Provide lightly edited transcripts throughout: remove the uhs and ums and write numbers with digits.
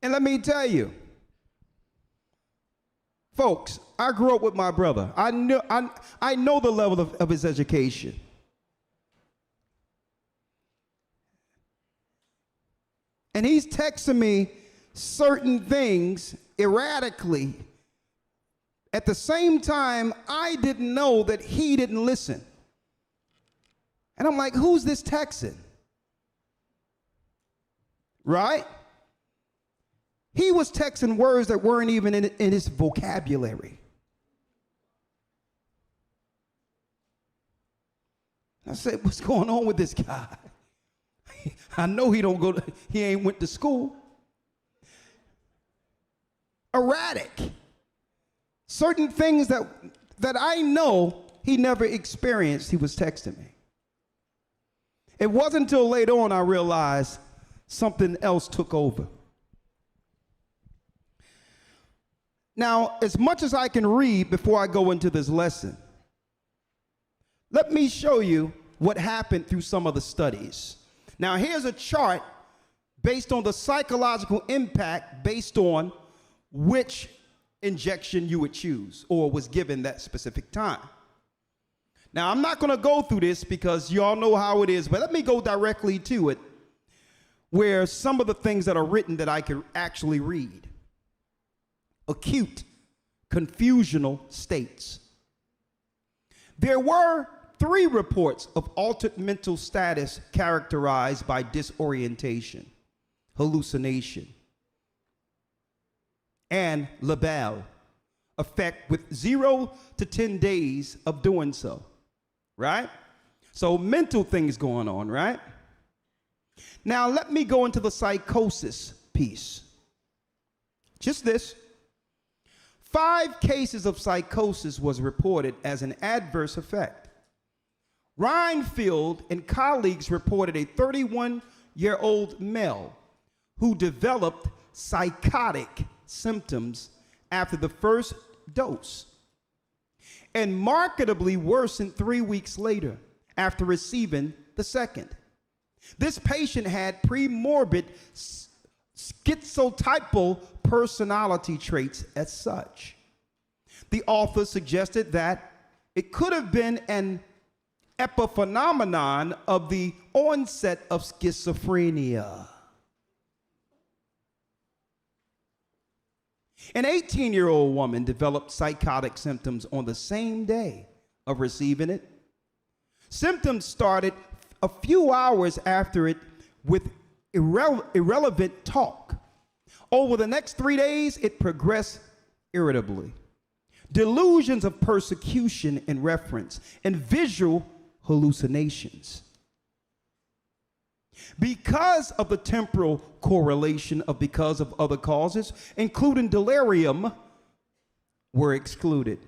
And let me tell you, folks, I grew up with my brother. I know the level of his education. And he's texting me certain things erratically. At the same time, I didn't know that he didn't listen. And I'm like, who's this texting? Right? He was texting words that weren't even in his vocabulary. I said, what's going on with this guy? I know he ain't went to school. Erratic. Certain things that I know he never experienced, he was texting me. It wasn't until later on I realized something else took over. Now, as much as I can read before I go into this lesson, let me show you what happened through some of the studies. Now, here's a chart based on the psychological impact based on which injection you would choose or was given that specific time. Now, I'm not going to go through this because you all know how it is, but let me go directly to it, where some of the things that are written that I can actually read. Acute confusional states. There were 3 reports of altered mental status characterized by disorientation, hallucination, and labile effect with 0 to 10 days of doing so, right? So mental things going on, right? Now let me go into the psychosis piece. Just this. 5 cases of psychosis was reported as an adverse effect. Reinfield and colleagues reported a 31-year-old male who developed psychotic symptoms after the first dose and markedly worsened 3 weeks later after receiving the second. This patient had premorbid schizotypal personality traits as such. The author suggested that it could have been an epiphenomenon of the onset of schizophrenia. An 18-year-old woman developed psychotic symptoms on the same day of receiving it. Symptoms started a few hours after it with irrelevant talk. Over the next 3 days, it progressed irritably. Delusions of persecution and reference, and visual hallucinations. Because of the temporal correlation of because of other causes, including delirium, were excluded.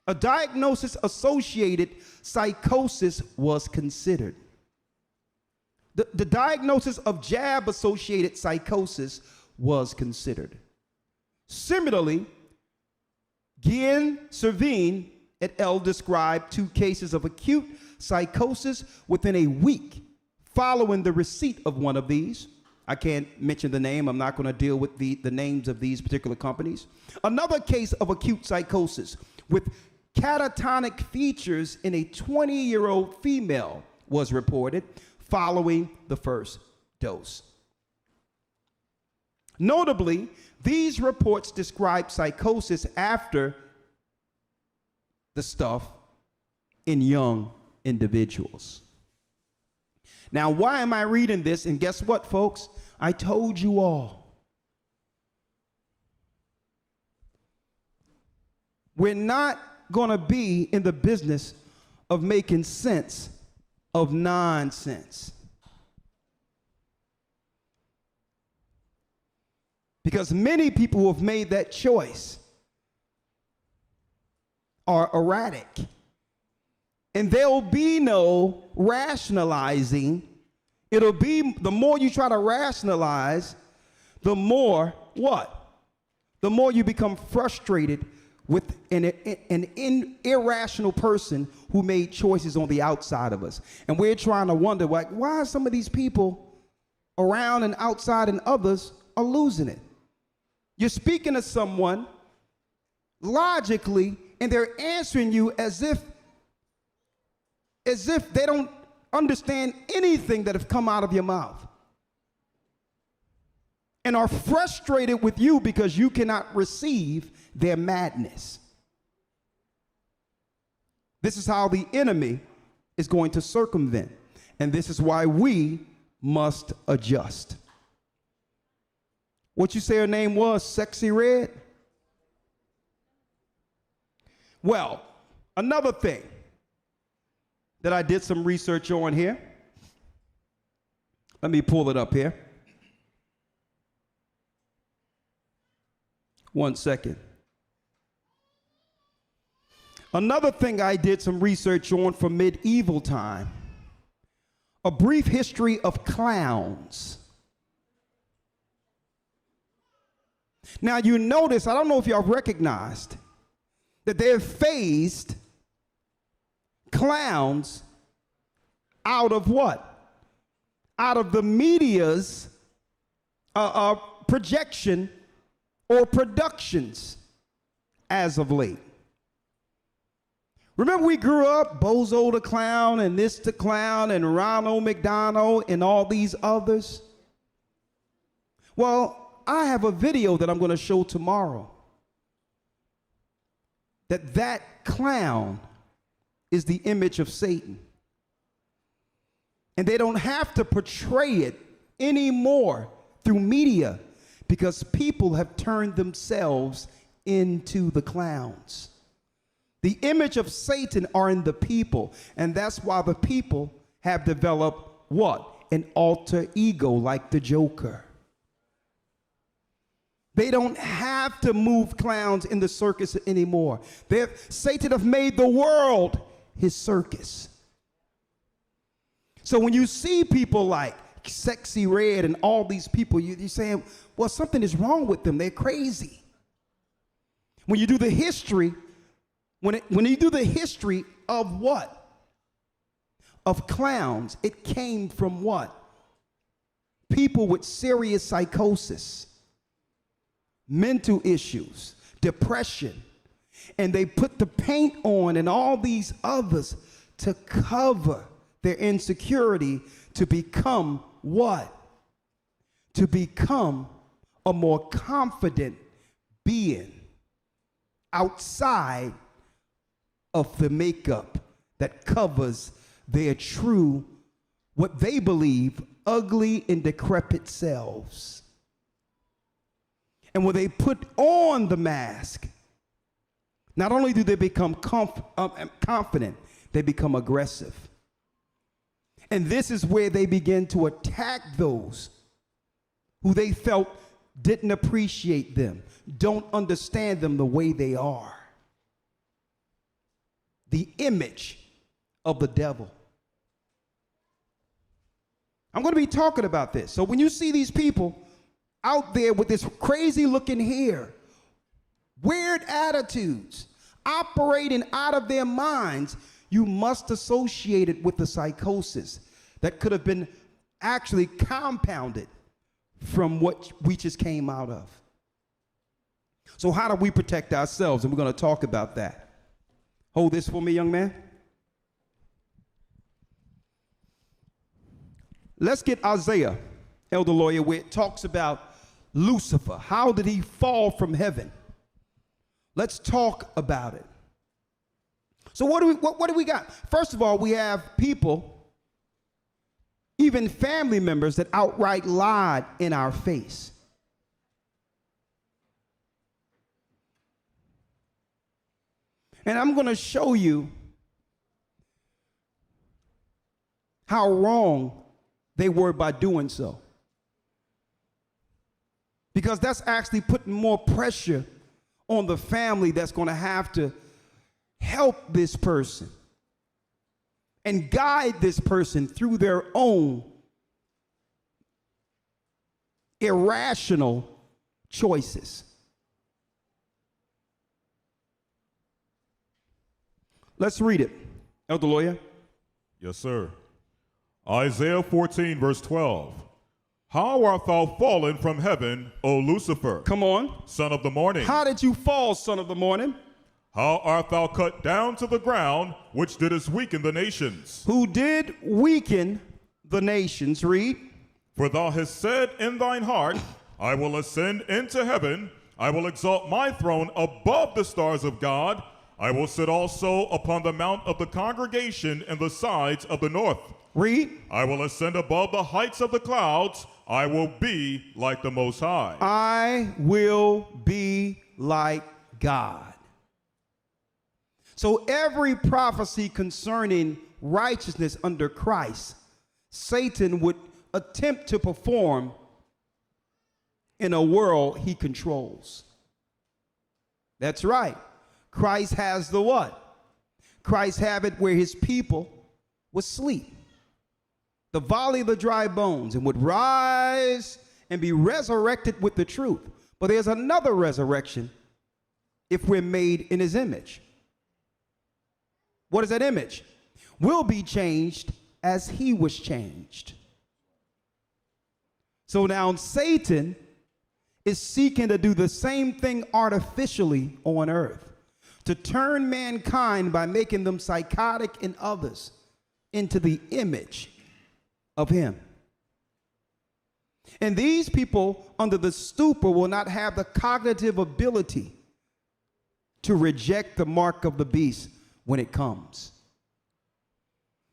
A diagnosis associated psychosis was considered. The diagnosis of jab-associated psychosis was considered. Similarly, Guillen Servine et al. Described 2 cases of acute psychosis within a week following the receipt of one of these. I can't mention the name. I'm not going to deal with the names of these particular companies. Another case of acute psychosis with catatonic features in a 20-year-old female was reported following the first dose. Notably, these reports describe psychosis after the stuff in young individuals. Now, why am I reading this? And guess what, folks? I told you all. We're not going to be in the business of making sense of nonsense. Because many people who have made that choice are erratic. And there'll be no rationalizing. It'll be, the more you try to rationalize, the more what? The more you become frustrated with an irrational person who made choices on the outside of us. And we're trying to wonder, like, why are some of these people around and outside and others are losing it. You're speaking to someone logically, and they're answering you as if they don't understand anything that have come out of your mouth, and are frustrated with you because you cannot receive their madness. This is how the enemy is going to circumvent, and this is why we must adjust. What you say her name was, Sexy Red? Well, another thing that I did some research on here. Let me pull it up here. One second. Another thing I did some research on from medieval time. A brief history of clowns. Now you notice, I don't know if y'all recognized, that they have phased clowns out of what? Out of the media's projection or productions as of late. Remember we grew up, Bozo the Clown and this the Clown and Ronald McDonald and all these others? Well, I have a video that I'm going to show tomorrow. That clown is the image of Satan. And they don't have to portray it anymore through media because people have turned themselves into the clowns. The image of Satan are in the people, and that's why the people have developed what? An alter ego like the Joker. They don't have to move clowns in the circus anymore. Satan have made the world his circus. So when you see people like Sexy Red and all these people, you're saying, well, something is wrong with them. They're crazy. When you do the history, when you do the history of what? Of clowns, it came from what? People with serious psychosis, mental issues, depression, and they put the paint on and all these others to cover their insecurity to become what? To become a more confident being outside of the makeup that covers their true, what they believe, ugly and decrepit selves. And when they put on the mask, not only do they become confident, they become aggressive. And this is where they begin to attack those who they felt didn't appreciate them, don't understand them the way they are. The image of the devil. I'm going to be talking about this. So when you see these people out there with this crazy looking hair, weird attitudes, operating out of their minds, you must associate it with the psychosis that could have been actually compounded from what we just came out of. So how do we protect ourselves? And we're going to talk about that. Hold this for me, young man. Let's get Isaiah, Elder Lawyer, where it talks about Lucifer. How did he fall from heaven? Let's talk about it. So what do we got? First of all, we have people, even family members, that outright lied in our face. And I'm going to show you how wrong they were by doing so. Because that's actually putting more pressure on the family that's going to have to help this person and guide this person through their own irrational choices. Let's read it. Elder Lawyer. Yes, sir. Isaiah 14, verse 12. How art thou fallen from heaven, O Lucifer, Come on. son of the morning? How did you fall, son of the morning? How art thou cut down to the ground, which didst weaken the nations? Who did weaken the nations. Read. For thou hast said in thine heart, I will ascend into heaven, I will exalt my throne above the stars of God, I will sit also upon the mount of the congregation in the sides of the north. Read. I will ascend above the heights of the clouds, I will be like the Most High. I will be like God. So every prophecy concerning righteousness under Christ, Satan would attempt to perform in a world he controls. That's right. Christ has the what? Christ have it where his people would sleep. The valley of the dry bones, and would rise and be resurrected with the truth. But there's another resurrection if we're made in his image. What is that image? We'll be changed as he was changed. So now Satan is seeking to do the same thing artificially on earth, to turn mankind by making them psychotic and others into the image of him. And these people under the stupor will not have the cognitive ability to reject the mark of the beast when it comes.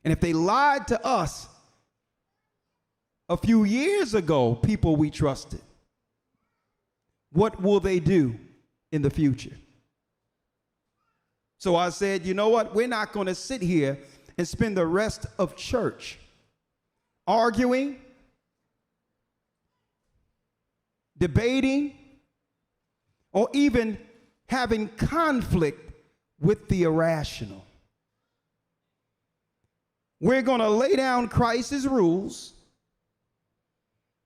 And if they lied to us a few years ago, people we trusted, what will they do in the future? So I said, you know what? We're not going to sit here and spend the rest of church arguing, debating, or even having conflict with the irrational. We're going to lay down Christ's rules,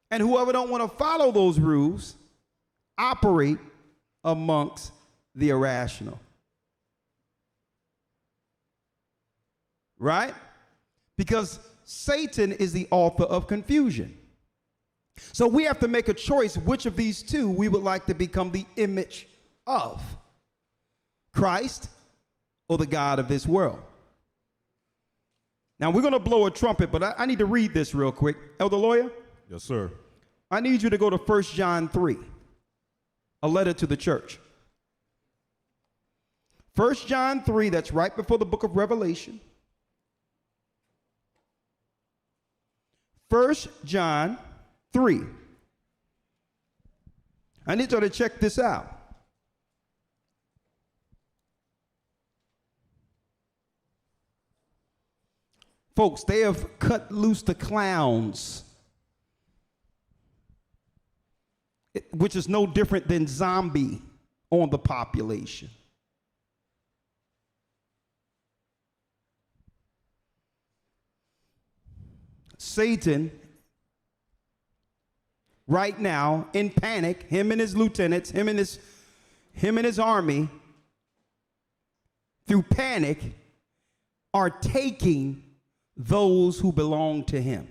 and whoever don't want to follow those rules operate amongst the irrational. Right? Because Satan is the author of confusion. So we have to make a choice which of these two we would like to become the image of: Christ or the God of this world. Now we're going to blow a trumpet, but I need to read this real quick. Elder Lawyer? Yes, sir. I need you to go to 1 John 3, a letter to the church. 1 John 3, that's right before the book of Revelation. 1 John 3. I need you to check this out. Folks, they have cut loose the clowns, which is no different than zombie on the population. Satan, right now, in panic, him and his lieutenants, him and his army, through panic, are taking those who belong to him.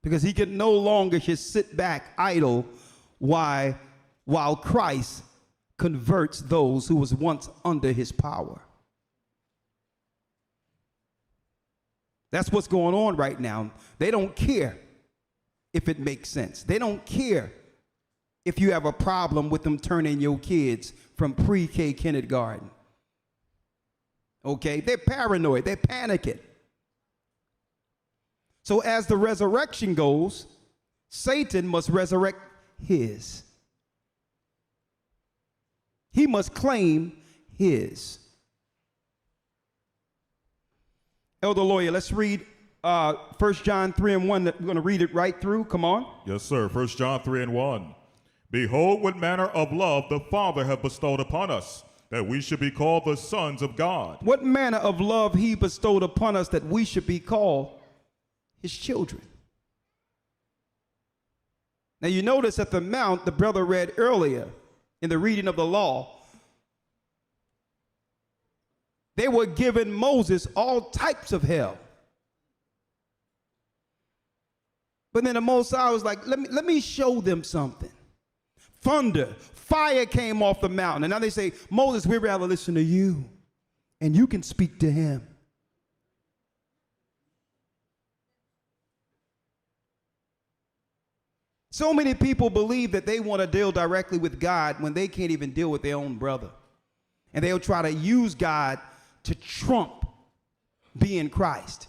Because he can no longer just sit back idle while Christ converts those who was once under his power. That's what's going on right now. They don't care if it makes sense. They don't care if you have a problem with them turning your kids from pre-K kindergarten. Okay? They're paranoid. They're panicking. So as the resurrection goes, Satan must resurrect his. He must claim his. Elder Lawyer, let's read 1 John 3 and 1. We're going to read it right through. Come on. Yes, sir. 1 John 3 and 1. Behold, what manner of love the Father hath bestowed upon us, that we should be called the sons of God. What manner of love he bestowed upon us, that we should be called his children. Now you notice at the mount, the brother read earlier in the reading of the law, they were giving Moses all types of hell. But then the Most High was like, let me show them something. Thunder, fire came off the mountain. And now they say, Moses, we'd rather listen to you. And you can speak to him. So many people believe that they want to deal directly with God when they can't even deal with their own brother. And they'll try to use God to trump being Christ.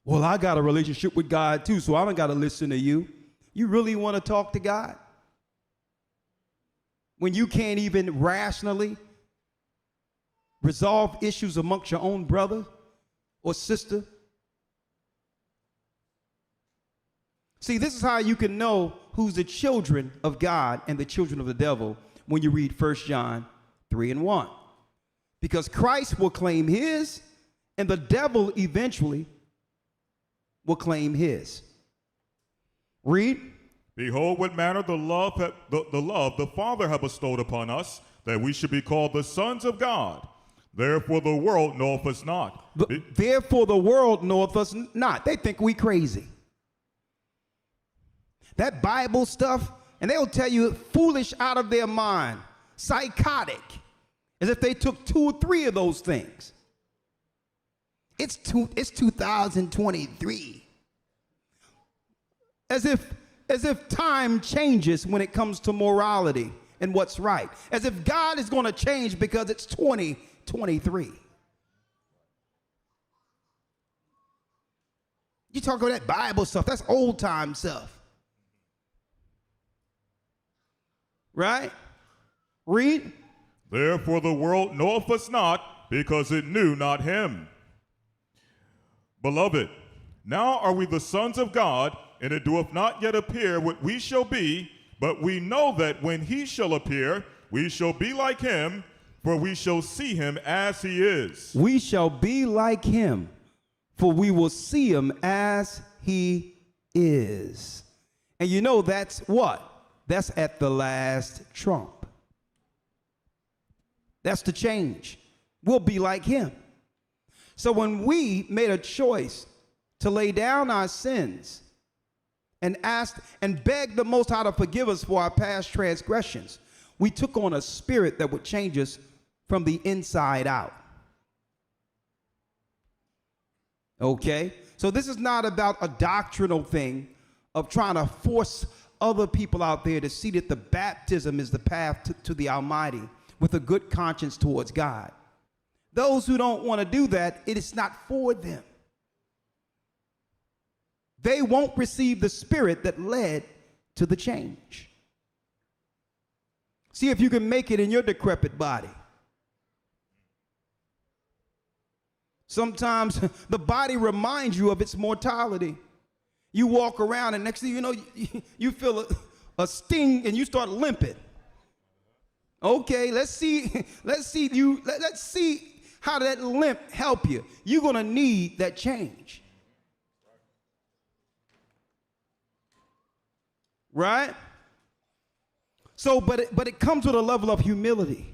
Well, I got a relationship with God too, so I don't got to listen to you. You really want to talk to God? When you can't even rationally resolve issues amongst your own brother or sister? See, this is how you can know who's the children of God and the children of the devil when you read 1 John 3:1. Because Christ will claim his, and the devil eventually will claim his. Read. Behold, what manner the love the Father hath bestowed upon us, that we should be called the sons of God. Therefore the world knoweth us not. Therefore the world knoweth us not. They think we crazy. That Bible stuff, and they'll tell you foolish out of their mind, psychotic, as if they took 2 or 3 of those things. It's 2023. As if time changes when it comes to morality and what's right. As if God is going to change because it's 2023. You talk about that Bible stuff, that's old time stuff. Right? Read. Therefore the world knoweth us not, because it knew not him. Beloved, now are we the sons of God, and it doeth not yet appear what we shall be, but we know that when he shall appear, we shall be like him, for we shall see him as he is. We shall be like him, for we will see him as he is. And you know that's what? That's at the last trump. That's the change. We'll be like him. So when we made a choice to lay down our sins and ask and beg the Most High to forgive us for our past transgressions, we took on a spirit that would change us from the inside out. Okay? So this is not about a doctrinal thing of trying to force other people out there to see that the baptism is the path to the Almighty with a good conscience towards God. Those who don't want to do that, it is not for them. They won't receive the spirit that led to the change. See if you can make it in your decrepit body. Sometimes the body reminds you of its mortality. You walk around and next thing you know, you feel a sting and you start limping. Okay, let's see how that limp help you. You're gonna need that change. Right? So, but it comes with a level of humility.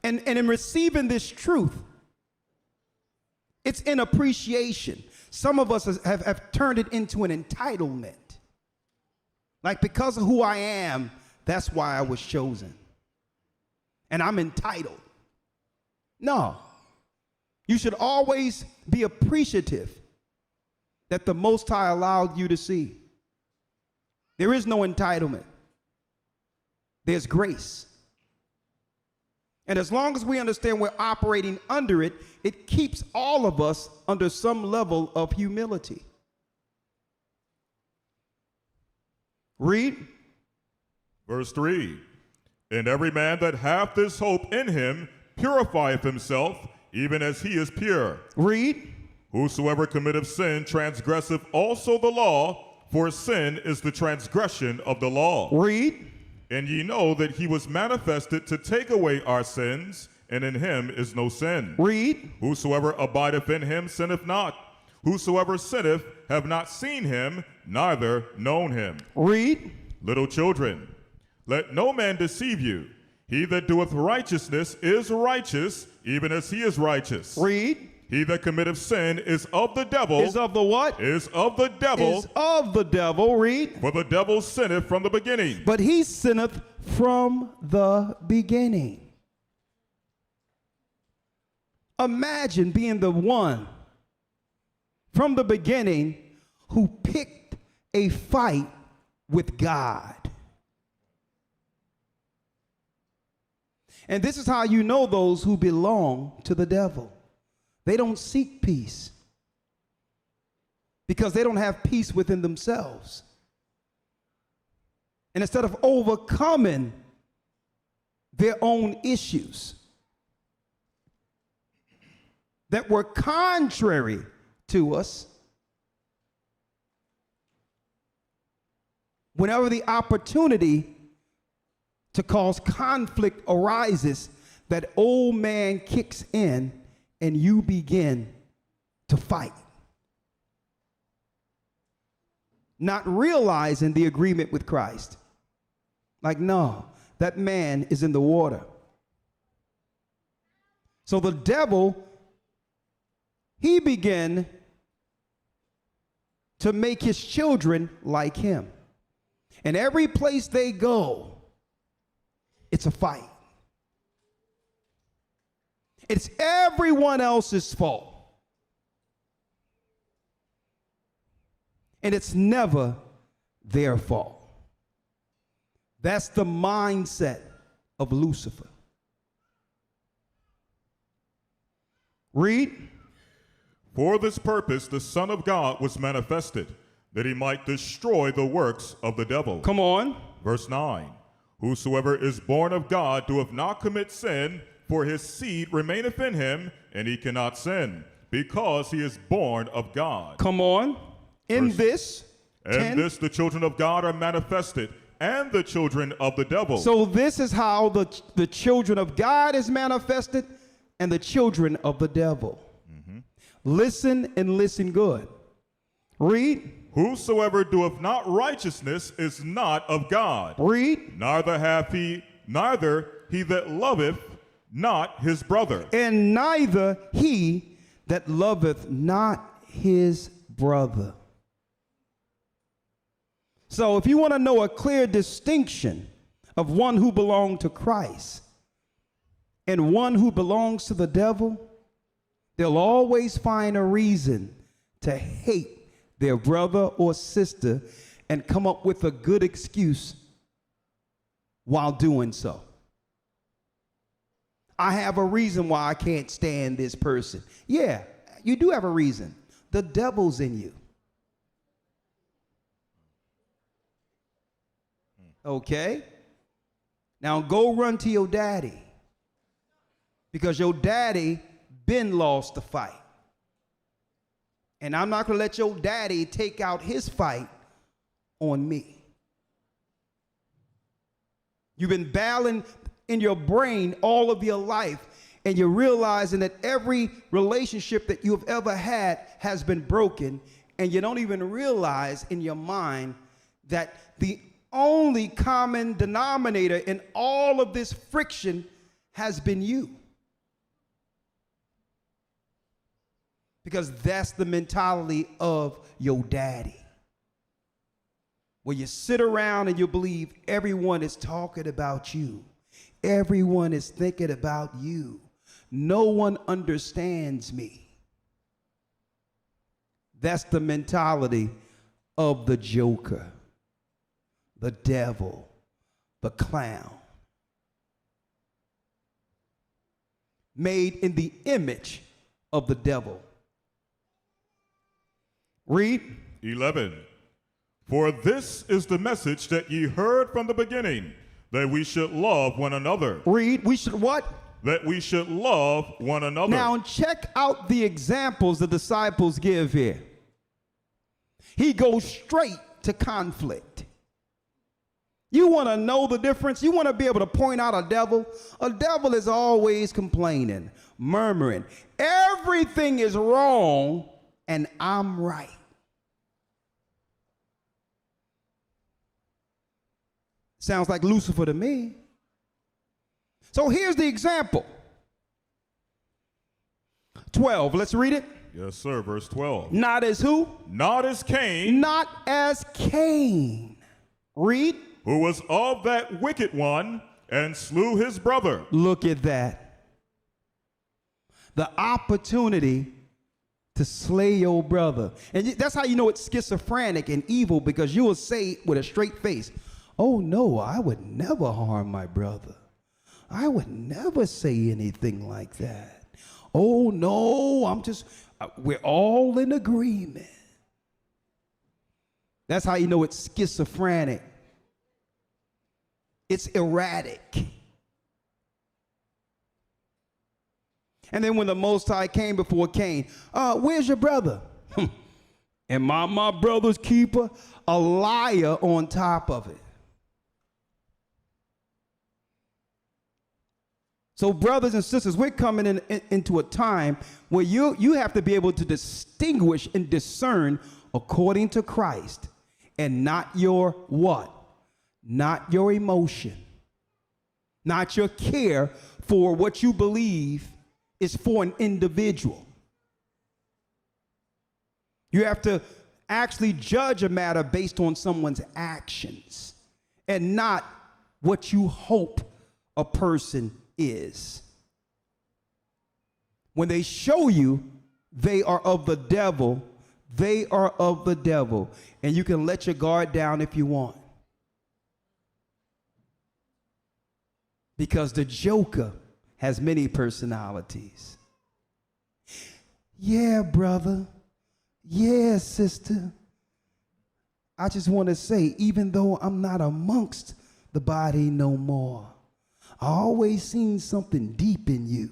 And in receiving this truth, it's in appreciation. Some of us have turned it into an entitlement. Like, because of who I am, that's why I was chosen. And I'm entitled. No. You should always be appreciative that the Most High allowed you to see. There is no entitlement. There's grace. And as long as we understand we're operating under it, it keeps all of us under some level of humility. Read. Verse 3. And every man that hath this hope in him purifieth himself, even as he is pure. Read. Whosoever committeth sin transgresseth also the law, for sin is the transgression of the law. Read. And ye know that he was manifested to take away our sins, and in him is no sin. Read. Whosoever abideth in him sinneth not. Whosoever sinneth have not seen him, neither known him. Read. Little children, let no man deceive you. He that doeth righteousness is righteous, even as he is righteous. Read. He that committeth sin is of the devil. Is of the what? Is of the devil. Is of the devil. Read. For the devil sinneth from the beginning. But he sinneth from the beginning. Imagine being the one from the beginning who picked a fight with God. And this is how you know those who belong to the devil. They don't seek peace because they don't have peace within themselves. And instead of overcoming their own issues that were contrary to us, whenever the opportunity to cause conflict arises, that old man kicks in and you begin to fight. Not realizing the agreement with Christ. Like, no, that man is in the water. So the devil, he began to make his children like him. And every place they go, it's a fight. It's everyone else's fault. And it's never their fault. That's the mindset of Lucifer. Read. For this purpose the Son of God was manifested, that he might destroy the works of the devil. Come on. Verse 9. Whosoever is born of God doeth not commit sin, for his seed remaineth in him, and he cannot sin, because he is born of God. Come on. In this. And this the children of God are manifested, and the children of the devil. So this is how the children of God is manifested, and the children of the devil. Mm-hmm. Listen and listen good. Read. Whosoever doeth not righteousness is not of God. Read. Neither he that loveth not his brother. And neither he that loveth not his brother. So if you want to know a clear distinction of one who belongs to Christ and one who belongs to the devil, they'll always find a reason to hate their brother or sister and come up with a good excuse while doing so. I have a reason why I can't stand this person. Yeah, you do have a reason. The devil's in you. Okay? Now go run to your daddy, because your daddy been lost the fight. And I'm not going to let your daddy take out his fight on me. You've been battling in your brain all of your life, and you're realizing that every relationship that you've ever had has been broken, and you don't even realize in your mind that the only common denominator in all of this friction has been you. Because that's the mentality of your daddy. Where you sit around and you believe everyone is talking about you. Everyone is thinking about you. No one understands me. That's the mentality of the joker, the devil, the clown. Made in the image of the devil. Read. 11. For this is the message that ye heard from the beginning, that we should love one another. Read. We should what? That we should love one another. Now check out the examples the disciples give here. He goes straight to conflict. You want to know the difference? You want to be able to point out a devil? A devil is always complaining, murmuring. Everything is wrong and I'm right. Sounds like Lucifer to me. So here's the example. 12. Let's read it. Yes, sir. Verse 12. Not as who? Not as Cain, Not as Cain. Read. who was of that wicked one, and slew his brother. Look at that. The opportunity to slay your brother. And that's how you know it's schizophrenic and evil, because you will say with a straight face, oh no, I would never harm my brother. I would never say anything like that. Oh no, we're all in agreement. That's how you know it's schizophrenic. It's erratic. And then when the Most High came before Cain, where's your brother? Am I my brother's keeper? A liar on top of it. So brothers and sisters, we're coming into a time where you have to be able to distinguish and discern according to Christ, and not your what? Not your emotion. Not your care for what you believe is for an individual. You have to actually judge a matter based on someone's actions and not what you hope a person is. When they show you they are of the devil, they are of the devil. And you can let your guard down if you want. Because the joker has many personalities. Yeah, brother. Yeah, sister. I just want to say, even though I'm not amongst the body no more, I always seen something deep in you.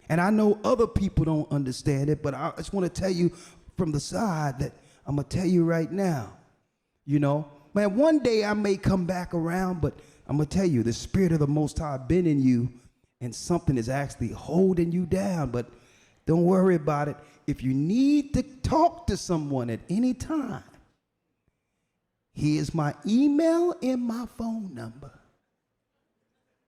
And I know other people don't understand it, but I just want to tell you from the side that I'm going to tell you right now. You know, man, one day I may come back around, but I'm going to tell you, the Spirit of the Most High been in you, and something is actually holding you down. But don't worry about it. If you need to talk to someone at any time, here's my email and my phone number.